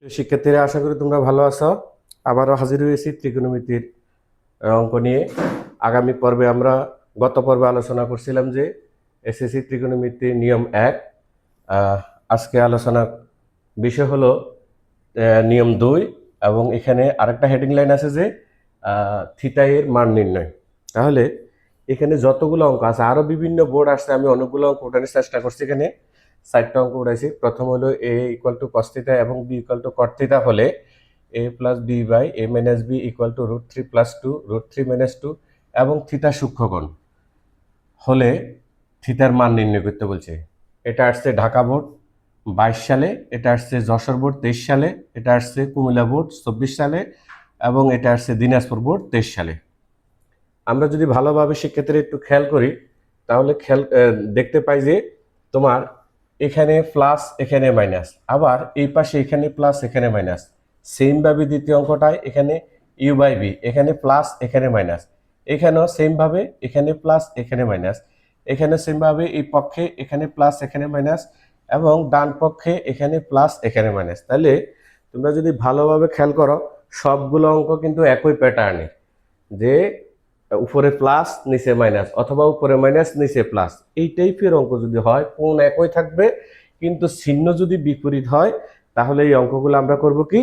প্রিয় শিক্ষার্থীরা, আশা করি তোমরা ভালো আছো। আবারও হাজির হয়েছি ত্রিকোণমিতির অঙ্ক নিয়ে। আগামী পর্বে আমরা গত পর্বে আলোচনা করছিলাম যে এসএসসি ত্রিকোণমিতি নিয়ম 1। আজকে আলোচনা বিষয় হলো নিয়ম 2, এবং এখানে আরেকটা হেডিং লাইন আছে যে থিটা এর মান নির্ণয়। তাহলে এখানে যতগুলো অঙ্ক আছে, আরো বিভিন্ন বোর্ড আসছে, আমি অনেকগুলো অঙ্ক উঠানোর চেষ্টা করছি। এখানে 4টা অঙ্ক উঠাইছি। প্রথম হলো a = cos θ এবং b = cot θ হলে a + b / a - b = √3 + 2 √3 - 2 এবং থিটা সূক্ষ্মকোণ হলে থিটার মান নির্ণয় করতে বলছে। এটা আসছে ঢাকা বোর্ড 22 সালে, এটা আসছে যশোর বোর্ড 23 সালে, এটা আসছে কুমিল্লা বোর্ড 24 সালে এবং এটা আসছে দিনাজপুর বোর্ড 23 সালে। আমরা যদি ভালোভাবে শিক্ষার্থীরা একটু খেয়াল করি, তাহলে দেখতে পাই যে তোমার এখানে প্লাস, এখানে মাইনাস, আবার এই পাশে এখানে প্লাস, এখানে মাইনাস। সেমভাবে দ্বিতীয় অঙ্কটায় এখানে u/b, এখানে প্লাস, এখানে মাইনাস। এখানেও সেমভাবে এখানে প্লাস, এখানে মাইনাস। এখানে সেমভাবে এই পক্ষে এখানে প্লাস, এখানে মাইনাস, এবং ডান পক্ষে এখানে প্লাস, এখানে মাইনাস। তাহলে তোমরা যদি ভালোভাবে খেয়াল করো, সবগুলো অঙ্ক কিন্তু একই প্যাটার্নে, যে উপরে প্লাস নিচে মাইনাস, অথবা উপরে মাইনাস নিচে প্লাস, এই টাইপের অঙ্ক যদি হয়, কোণ একই থাকবে কিন্তু চিহ্ন যদি বিপরীত হয়, তাহলে এই অঙ্কগুলো আমরা করব কি,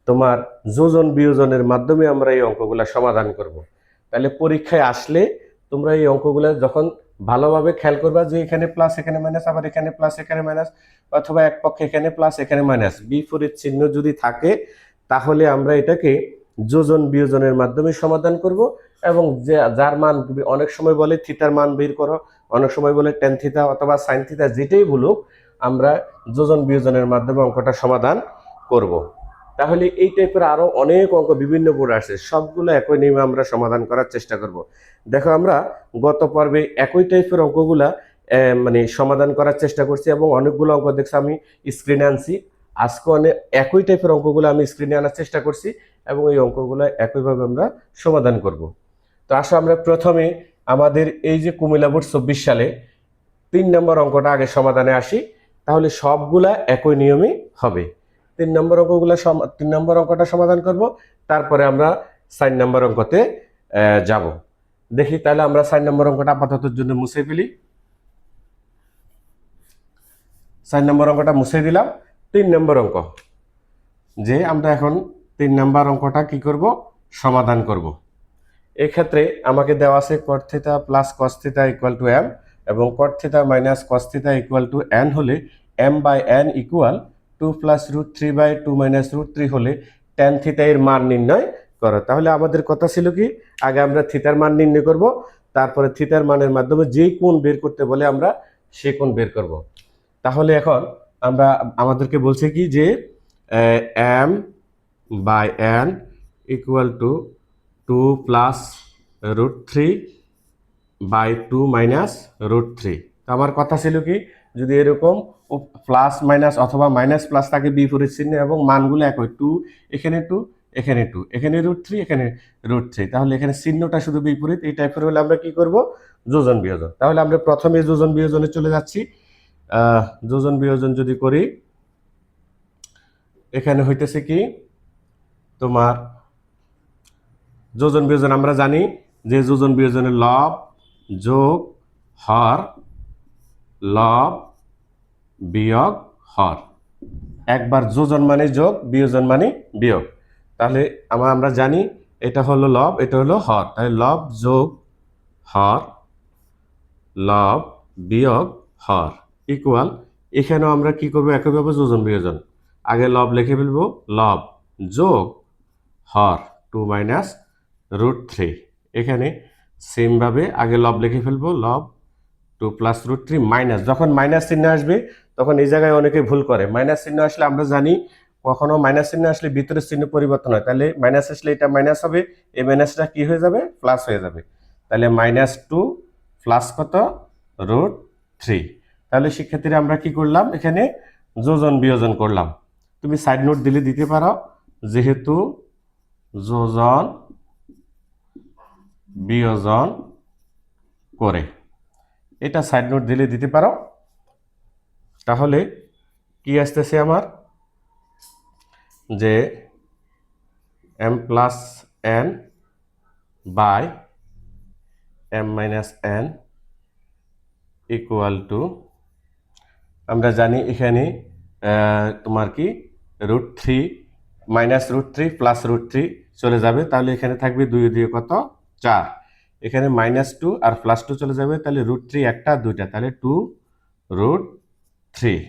তোমার যোজন বিয়োজনের মাধ্যমে আমরা এই অঙ্কগুলো সমাধান করব। তাহলে পরীক্ষায় আসলে তোমরা এই অঙ্কগুলো যখন ভালোভাবে খেয়াল করবা, যে এখানে প্লাস, এখানে মাইনাস, আবার এখানে প্লাস, এখানে মাইনাস, অথবা এক পক্ষে এখানে প্লাস, এখানে মাইনাস, বিপরীত চিহ্ন যদি থাকে, তাহলে আমরা এটাকে যোজন বিয়োজনের মাধ্যমে সমাধান করব। এবং যার মান, অনেক সময় বলে থিটার মান বের করো, অনেক সময় বলে টেন থিটা অথবা সাইন থিটা, যেটাই বলুক, আমরা যোজন বিয়োজনের মাধ্যমে অঙ্কটা সমাধান করব। তাহলে এই টাইপের আরো অনেক অঙ্ক বিভিন্ন বোর্ড আছে, সবগুলো একই নিয়মে আমরা সমাধান করার চেষ্টা করব। দেখো, আমরা গত পর্বে একই টাইপের অঙ্কগুলা মানে সমাধান করার চেষ্টা করছি, এবং অনেকগুলো অঙ্ক দেখছি আমি স্ক্রিনে আনছি। আজকে একই টাইপের অঙ্কগুলো আমি স্ক্রিনে আনার চেষ্টা করছি, এবং এই অঙ্কগুলো একইভাবে আমরা সমাধান করব। তো আসো আমরা প্রথমে আমাদের এই যে কুমিল্লা বোর্ড 24 সালে 3 নম্বর অঙ্কটা আগে সমাধানে আসি, তাহলে সবগুলা একই নিয়মে হবে। 3 নম্বর অঙ্কটা সমাধান করব, তারপরে আমরা 4 নম্বর অঙ্কতে যাব। দেখি, তাহলে আমরা 4 নম্বর অঙ্কটা আপাতত জন্য মুছে ফেলি। 4 নম্বর অঙ্কটা মুছে দিলাম। 3 নম্বর অঙ্ক, যে আমরা এখন 3 নম্বর অঙ্কটা কি করব, সমাধান করব। এক্ষেত্রে আমাকে দেওয়া আছে cot θ + cos θ = m, এবং cot θ - cos θ = n হলে m/n = 2 + √3/2 - √3 হলে tan θ এর মান নির্ণয় করো। তাহলে আমাদের কথা ছিল কি, আগে আমরা থিটার মান নির্ণয় করব, তারপরে থিটার মানের মাধ্যমে যেই কোণ বের করতে বলে আমরা সেই কোণ বের করব। তাহলে এখন আমাদেরকে বলছে কি, যে m/n = 2 + √3/2 - √3। আমার কথা ছিল কি, যদি এরকম প্লাস মাইনাস অথবা মাইনাস প্লাস থাকে বিপরীত চিহ্ন, এবং মানগুলো একই, 2 এখানে 2 এখানে 2 এখানে √3 এখানে √3, তাহলে এখানে চিহ্নটা শুধু বিপরীত, এই টাইপের হলে আমরা কি করব, যোজন বিয়োজন। তাহলে আমরা প্রথমে যোজন বিয়োজনে চলে যাচ্ছি। যোজন বিয়োজন যদি করি, এখানে হইতেছে কি, তোমার যোজন বিয়োজন আমরা জানি যে যোজন বিয়োজনের লব যোগ হর, লব বিয়োগ হর। একবার যোজন মানে যোগ, বিয়োজন মানে বিয়োগ। তাহলে আমরা জানি এটা হলো লব, এটা হলো হর। তাহলে লব যোগ হর, লব বিয়োগ হর ইকুয়াল, এখানেও আমরা কি করবো, একইভাবে যোজন বিয়োজন। আগে লব লিখে ফেলবো, লব যোগ হর 2 - √3। এখানে সেমভাবে আগে লব লিখে ফেলবো, লব 2 + √3 মাইনাস, যখন মাইনাস চিহ্ন আসবে তখন এই জায়গায় অনেকে ভুল করে। মাইনাস চিহ্ন আসলে আমরা জানি, কখনো মাইনাস চিহ্ন আসলে ভিতরের চিহ্ন পরিবর্তন হয়। তাহলে মাইনাস আসলে এটা মাইনাস হবে, এই মাইনাসটা কি হয়ে যাবে, প্লাস হয়ে যাবে। তাহলে -2 প্লাস কত, √3। তাহলে শিক্ষার্থীরা আমরা কি করলাম, এখানে যোজন বিয়োজন করলাম। তুমি সাইড নোট দিলে দিতে পারো, যেহেতু যোজন বিয়োজন করে, এটা সাইড নোট দিলে দিতে পারো। তাহলে কি আসতেছে আমার, যে m plus n by m minus n equal to, আমরা জানি এখানে তোমার কি √3 মাইনাস √3 প্লাস √3 চলে যাবে, তাহলে এখানে থাকবে 2 দিয়ে কত 4, এখানে -2 আর +2 চলে যাবে, তাহলে √3 একটা দুইটা, তাহলে 2√3।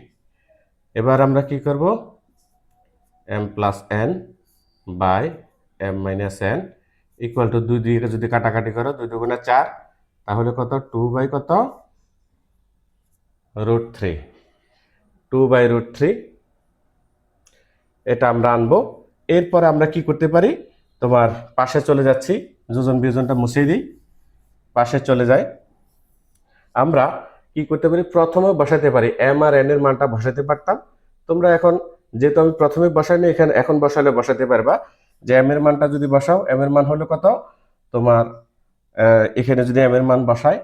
এবার আমরা কি করব, m plus n by m minus n equal to 2 দিয়ে যদি কাটাকাটি করো 2 দুগুণে 4, তাহলে কত 2 বাই কত √3, 2 বাই √3 এটা আমরা আনবো। এরপরে আমরা কি করতে পারি, তোমার পাশে চলে যাচ্ছি, যোজন বিয়োজনটা মুছিয়ে দিই, পাশে চলে যায়। আমরা কি করতে পারি, প্রথমে বসাতে পারি m আর n এর মানটা বসাতে পারতাম, তোমরা এখন যেহেতু আমি প্রথমে বসাইনি এখানে এখন বসালে বসাতে পারবা, যে m এর মানটা যদি বসাও, m এর মান হলো কত তোমার, এখানে যদি m এর মান বসাই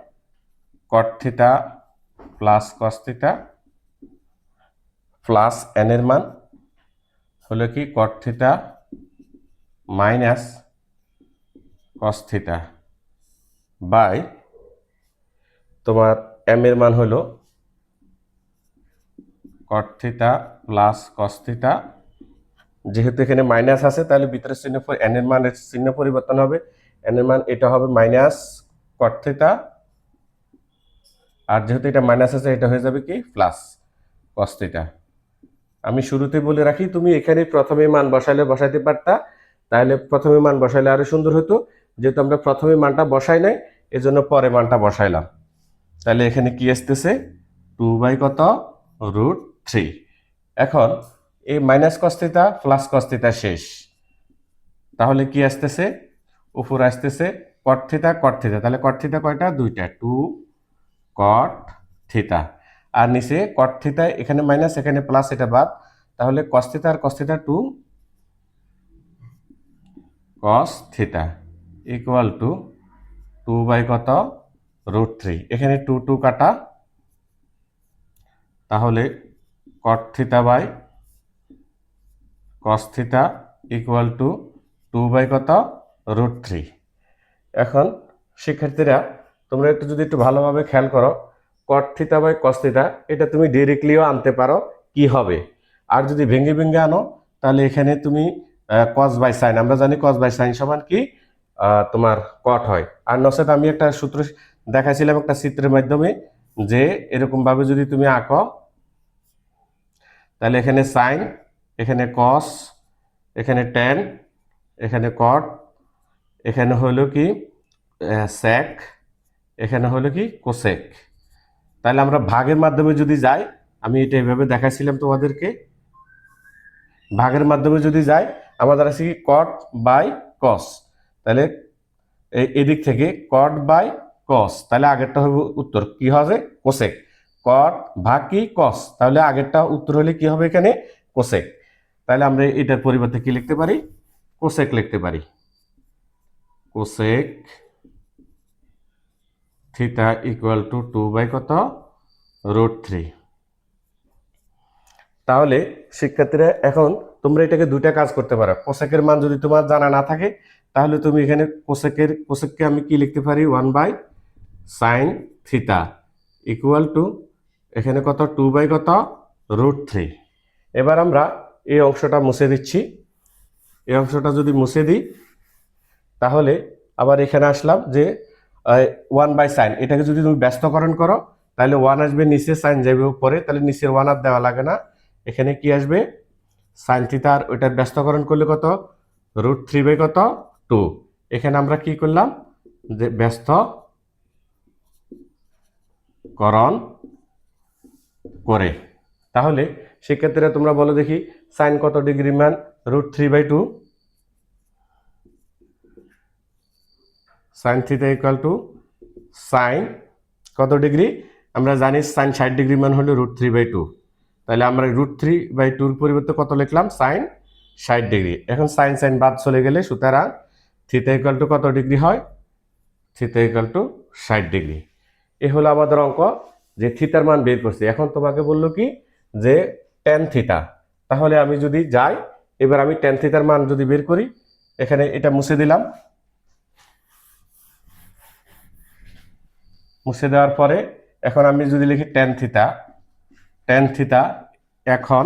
cot theta plus cos theta plus n এর মান হলো কি cot theta minus cos theta by তোমার m এর মান হলো cot theta plus cos theta, যেহেতু এখানে মাইনাস আছে তাহলে ভিতরের চিহ্ন n এর মানের চিহ্ন পরিবর্তন হবে, n এর মান এটা হবে মাইনাস cot থিটা, আর যেহেতু এটা মাইনাস আছে এটা হয়ে যাবে কি প্লাস cos থিটা। আমি শুরুতে বলে রাখি, তুমি এখানে প্রথমে মান বসাইলে বসাইতে পারতা, তাহলে প্রথমে মান বসাইলে আরো সুন্দর হতো, যেহেতু আমরা প্রথমে মানটা বসাই নাই এজন্য পরে মানটা বসাইলাম। তাহলে এখানে কি আসতেছে 2 বাই কত √3। এখন এই minus cos theta plus cos theta শেষ, তাহলে কি আসতেছে উপরে আসতেছে cot থিটা cot থিটা, তাহলে cot থিটা কয়টা দুইটা, 2 cot থিটা, আর নিচে cot থিটা এখানে মাইনাস এখানে প্লাস এটা বাদ, তাহলে cos থিটা আর cos theta 2 cos theta equal to 2 by কত √3, এখানে 2 2 কাটা, তাহলে cot theta by cos theta equal to 2 by কত √3। এখন শিক্ষার্থীরা তোমরা যদি একটু ভালোভাবে খেয়াল করো, cot theta by cos theta এটা তুমি ডাইরেক্টলিও আনতে পারো কি হবে, আর যদি ভেঙে ভেঙে আনো তাহলে এখানে তুমি cos বাই sin, আমরা জানি cos বাই sin সমান কি তোমার cot হয়, আর নচেত আমি একটা সূত্র দেখাইছিলাম একটা চিত্রের মাধ্যমে, যে এরকম ভাবে যদি তুমি আঁকো তাহলে এখানে sin, এখানে cos, এখানে tan, এখানে cot, এখানে হলো কি sec, এখানে হলো কি কোসেক। তাহলে আমরা ভাগের মাধ্যমে যদি যাই, আমি এটা এইভাবে দেখাইছিলাম তোমাদেরকে, ভাগের মাধ্যমে যদি যাই আমাদের আছে কি cot বাই cos, তাহলে এদিক থেকে cot বাই cos, তাহলে আগেরটা হবে উত্তর কি হবে কোসেক, cot ভাগ কি cos, তাহলে আগেরটা উত্তর হলে কি হবে এখানে কোসেক, তাহলে আমরা এটার পরিবর্তে কি লিখতে পারি কোসেক লিখতে পারি, cosec theta equal to 2 by কত √3। তাহলে শিক্ষার্থীরা এখন তোমরা এটাকে দুইটা কাজ করতে পারো, কোসেকের মান যদি তোমার জানা না থাকে তাহলে তুমি এখানে কোসেককে আমি কি লিখতে পারি 1 by sin theta equal to এখানে কত 2 বাই কত √3। এবার আমরা এই অংশটা মুছে দিচ্ছি, এই অংশটা যদি মুছে দিই তাহলে আবার এখানে আসলাম যে 1 বাই sin, এটাকে যদি তুমি ব্যস্তকরণ করো তাহলে 1 আসবে নিচে, sin যাবে উপরে, তাহলে নিচের 1 আর দেওয়া লাগে না, এখানে কি আসবে sin থিটা, আর ওইটার ব্যস্তকরণ করলে কত √3 বাই কত 2, এখানে আমরা কি করলাম যে ব্যস্তকরণ করে। তাহলে শিক্ষার্থীরা তোমরা বলো দেখি sin কত ডিগ্রি মান √3 by 2, sin theta equal to sin কত ডিগ্রি, আমরা জানি sin 60 ডিগ্রি মান হলো √3 বাই 2, তাহলে আমরা √3 বাই 2 পরিবর্তে কত লিখলাম sin 60 ডিগ্রি, এখন sin sin বাদ চলে গেলে সুতরাং থিটা ইকুয়াল টু কত ডিগ্রি হয়, থিটা ইকুয়াল টু 60 ডিগ্রি। এ হলো আমাদের অঙ্ক, যে থিটার মান বের করছি। এখন তোমাকে বললো কি যে tan থিটা, তাহলে আমি যদি যাই এবার আমি ট্যান থিটার মান যদি বের করি, এখানে এটা মুছে দিলাম। মুছে দেওয়ার পরে এখন আমি যদি লিখি ট্যান থিটা, এখন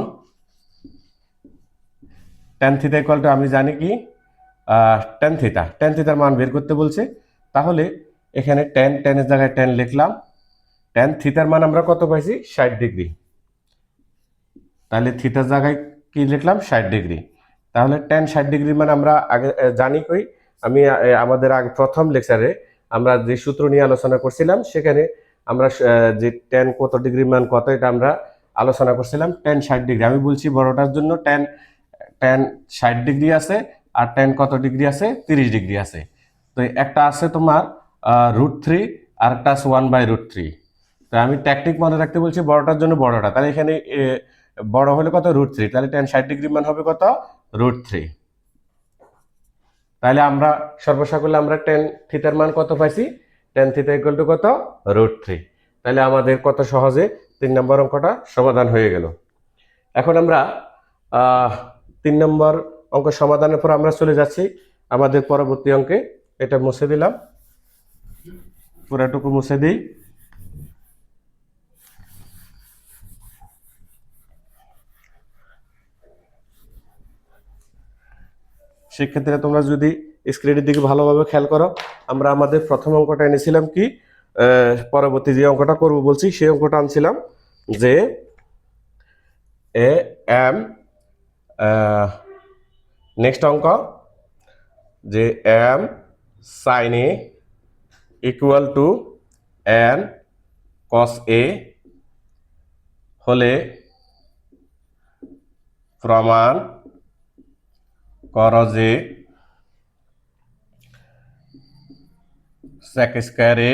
ট্যান থিটা ইকুয়াল টু আমি জানি কি ট্যান থিটার মান বের করতে বলছে। তাহলে এখানে ট্যানের জায়গায় ট্যান লিখলাম। ট্যান থিটার মান আমরা কত পাইছি? 60 ডিগ্রি। তাহলে থিটার জায়গায় কি লিখলাম? 60 ডিগ্রি। তাহলে ট্যান 60 ডিগ্রি মানে আমরা আগে জানি কই, আমি আমাদের আগে প্রথম লেকচারে আমরা যে সূত্র নিয়ে আলোচনা করছিলাম, সেখানে আমরা যে ট্যান কত ডিগ্রি মান কত এটা আমরা আলোচনা করছিলাম। ট্যান 60 ডিগ্রি, আমি বলছি বড়টার জন্য ট্যান 60 ডিগ্রি আছে, আর ট্যান কত ডিগ্রি আছে? 30 ডিগ্রি আছে। তো একটা আছে তোমার √3, আর একটা আছে 1/√3। তো আমি টেকনিক মনে রাখতে বলছি বড়টার জন্য বড়টা, তাহলে এখানে বড় হলে কত? √3। তাহলে ট্যান 60 ডিগ্রি মান হবে কত? √3। তাহলে আমরা সর্বসাকুল্যে আমরা ট্যান থিটার মান কত পাইছি? ট্যান থিটা ইকুয়াল টু কত? √3। তাহলে আমাদের কত সহজে 3 নম্বর অঙ্কটা সমাধান হয়ে গেল। এখন আমরা 3 নম্বর অঙ্ক সমাধানের পর আমরা চলে যাচ্ছি আমাদের পরবর্তী অঙ্কে। এটা মুছে দিলাম, পুরাটুকু মুছে দিই। সেক্ষেত্রে তোমরা যদি স্ক্রিনের দিকে ভালোভাবে খেয়াল করো, আমরা আমাদের প্রথম অঙ্কটা এনেছিলাম কি, পরবর্তী যে অঙ্কটা করব বলছি সেই অঙ্কটা আনছিলাম যে এম নেক্সট অঙ্ক যে M sine A equal to N cos A হলে প্রমাণ করো যে sec square A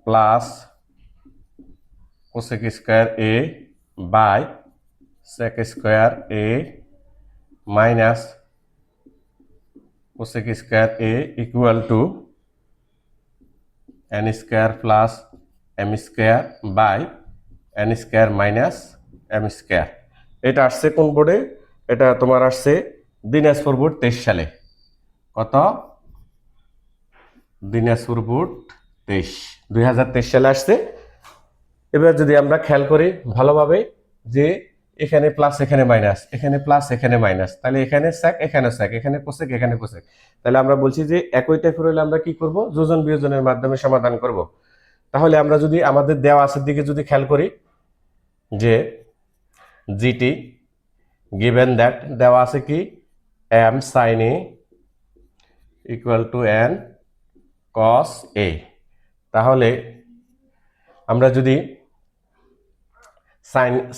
plus cosec square A by sec square A minus cosec square A equal to N square plus M square by N square minus M square. এটা আসছে কোন বোর্ডে? এটা তোমার আসছে দিনাজপুর বোর্ড 23 সালে। কত? দিনাজপুর বোর্ড 2023 সালে আসছে। এবার যদি আমরা খেয়াল করি ভালোভাবে যে এখানে প্লাস এখানে মাইনাস, এখানে প্লাস এখানে মাইনাস, তাহলে এখানে স্যাক এখানে স্যাক, এখানে কোসেক এখানে কোসেক। তাহলে আমরা বলছি যে একই টাইপের হলে আমরা কি করব? যোজন বিয়োজনের মাধ্যমে সমাধান করব। তাহলে আমরা যদি আমাদের দেওয়া আছে দিকে যদি খেয়াল করি যে জিটি গিভেন দ্যাট দেওয়া আছে কি M sine A equal to N cos A, তাহলে আমরা যদি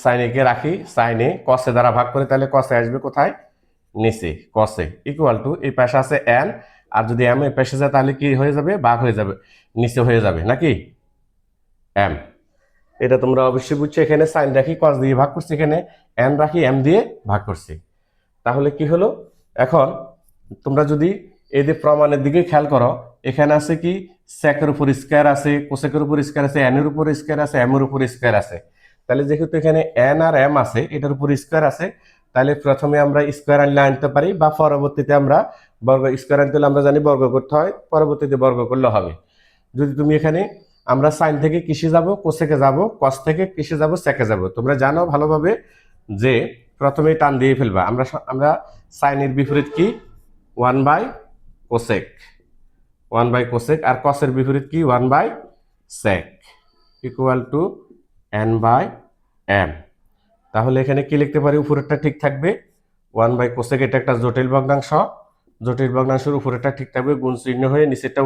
সাইন এ কে রাখি, সাইন এ কসে দ্বারা ভাগ করে, তাহলে কসে আসবে কোথায়? নিচে। কসে ইকুয়াল টু এই পাশে আছে এন, আর যদি এম এই পাশে যায় তাহলে কি হয়ে যাবে? ভাগ হয়ে যাবে, নিচে হয়ে যাবে নাকি এম। এটা তোমরা অবশ্যই বুঝছো। এখানে সাইন রাখি কস দিয়ে ভাগ করছি, এখানে এন রাখি এম দিয়ে ভাগ করছি। তাহলে কি হলো? এখন তোমরা যদি এই যে প্রমাণের দিকে খেয়াল করো, এখানে আছে কি সেকের উপর স্কয়ার আছে, কোসেকের উপর স্কয়ার আছে, এন এর উপর স্কয়ার আছে, এম এর উপর স্কয়ার আছে। তাহলে যেহেতু এখানে এন আর এম আছে, এটার উপর স্কয়ার আছে, তাহলে প্রথমে আমরা স্কয়ার আনতে পারি, বা পরবর্তীতে আমরা বর্গ স্কয়ার আনতে হলে আমরা জানি বর্গ করতে হয়, পরবর্তীতে বর্গ করলে হবে। যদি তুমি এখানে আমরা সাইন থেকে কিসে যাব? কোসেকে যাব, কস থেকে কিসে যাব? সেকে যাব। তোমরা জানো ভালোভাবে যে প্রথমে টান দিয়ে ফেলবা। আমরা সাইনের বিপরীত কি? 1/কোসেক, 1/কোসেক, আর কসের বিপরীত কি? 1/সেক ইকুয়াল টু n/m। তাহলে এখানে কি লিখতে পারি? উপরেরটা ঠিক থাকবে 1/কোসেক, এটা একটা জটিল ভগ্নাংশ, জটিল ভগ্নাংশের উপরেরটা ঠিক থাকবে, গুণ চিহ্ন হয়ে নিচেরটা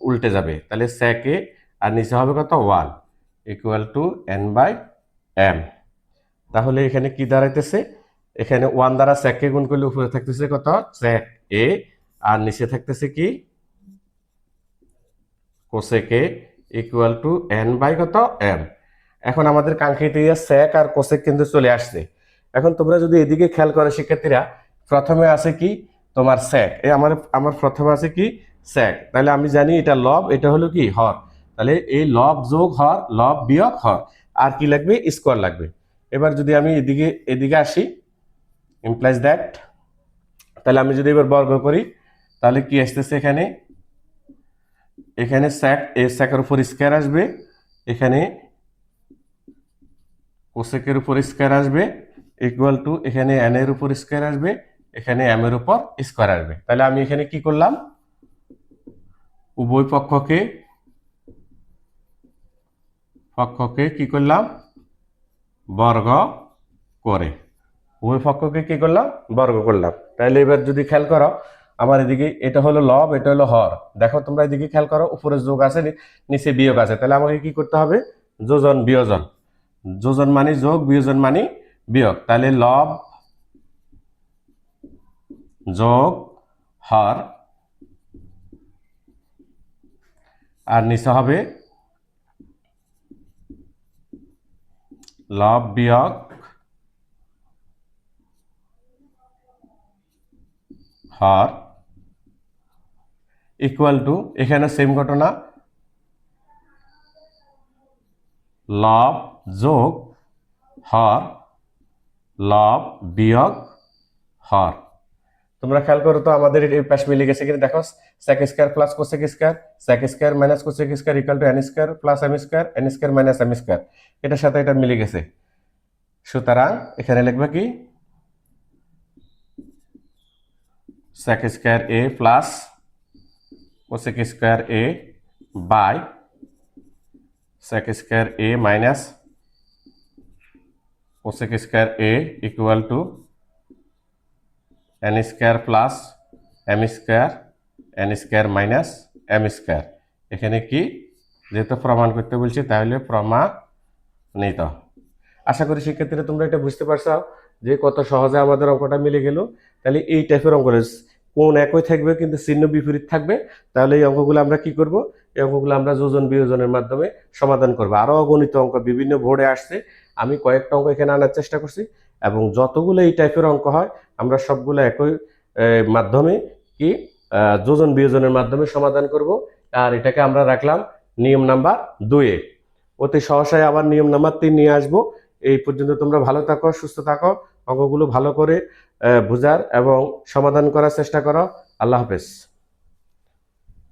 উল্টে যাবে। তাহলে সেকে আর নিচে হবে কত? 1 ইকুয়াল টু n/m। তাহলে এখানে কি দাঁড়াইতেছে? এখানে 1 দ্বারা সেককে গুণ করলে উপরে থাকতেছে কত? সেক এ, আর নিচে থাকতেছে কি? কোসেক এ ইকুয়াল টু n/কত? m। এখন আমাদের কাঙ্ক্ষিত সেক আর কোসেক কিন্তু চলে আসছে। এখন তোমরা যদি এদিকে খেয়াল করো শিক্ষার্থীরা, প্রথমে আছে কি তোমার সেক, আমার প্রথমে আছে কি সেক। তাহলে আমি জানি এটা লব, এটা হলো কি হর। তাহলে এই লব যোগ হর, লব বিয়োগ হর, আর কি লাগবে? স্কোয়ার লাগবে। এবার যদি আমি এদিকে আসি, ইমপ্লাইজ দ্যাট, তাহলে আমি যদি এবার বর্গ করি তাহলে কি আসতেছে এখানে, এখানে স্যাক এ স্যাকের উপর স্কয়ার আসবে, এখানে কোসেকের উপর স্কয়ার আসবে, ইকুয়াল টু এখানে এন এর উপর স্কয়ার আসবে, এখানে এম এর উপর স্কয়ার আসবে। তাহলে আমি এখানে কি করলাম, উভয় পক্ষকে কি করলাম, বর্গ করে, উভয় পক্ষকে কি করলাম, বর্গ করলাম। তাহলে এবার যদি খেয়াল করো আমার এদিকে এটা হলো লব, এটা হলো হর, দেখো তোমরা এদিকে খেয়াল করো উপরে যোগ আছে নিচে বিয়োগ আছে, তাহলে আমাকে কি করতে হবে, যোজন বিয়োজন, যোজন মানে যোগ, বিয়োজন মানে বিয়োগ। তাহলে লব যোগ হর আর নিচে হবে লব বিয়োগ হর ইকুয়াল টু, এখানে সেম ঘটনা, লব যোগ হর লব বিয়োগ হর। তোমরা খেয়াল করো তো আমাদের এই পাশ মিলে গেছে কিনা, দেখো sec square plus cosec square, sec square minus cosec square equal to n square plus m square, n square minus m square, এটার সাথে এটা মিলে গেছে। সুতরাং এখানে লিখবে কি, sec square a plus cosec square a by sec square a minus cosec square a equal to n square plus m square, n square minus m square. এখানে কি যেহেতু প্রমাণ করতে বলছি তাহলে প্রমাণিত। আশা করি শিক্ষার্থীরা তোমরা এটা বুঝতে পারছো যে কত সহজে আমাদের অঙ্কটা মিলে গেল। তাহলে এই টাইপের অঙ্ক, কোন একই থাকবে কিন্তু চিহ্ন বিপরীত থাকবে, তাহলে এই অঙ্কগুলো আমরা কি করব, এই অঙ্কগুলো আমরা যোজন বিয়োজনের মাধ্যমে সমাধান করব। আরো অগণিত অঙ্ক বিভিন্ন বোর্ডে আসছে, আমি কয়েকটা অঙ্ক এখানে আনার চেষ্টা করছি, এবং যতগুলো এই টাইপের অঙ্ক হয় আমরা সবগুলো একই মাধ্যমে কি যোজন বিয়োজনের মাধ্যমে সমাধান করব। আর এটাকে আমরা রাখলাম নিয়ম নাম্বার 2-এ। অতি সহসায় আবার নিয়ম নাম্বার 3 নিয়ে আসবো। এই পর্যন্ত তোমরা ভালো থাকো, সুস্থ থাকো, অঙ্কগুলো ভালো করে বোঝার এবং সমাধান করার চেষ্টা করো। আল্লাহ হাফেজ।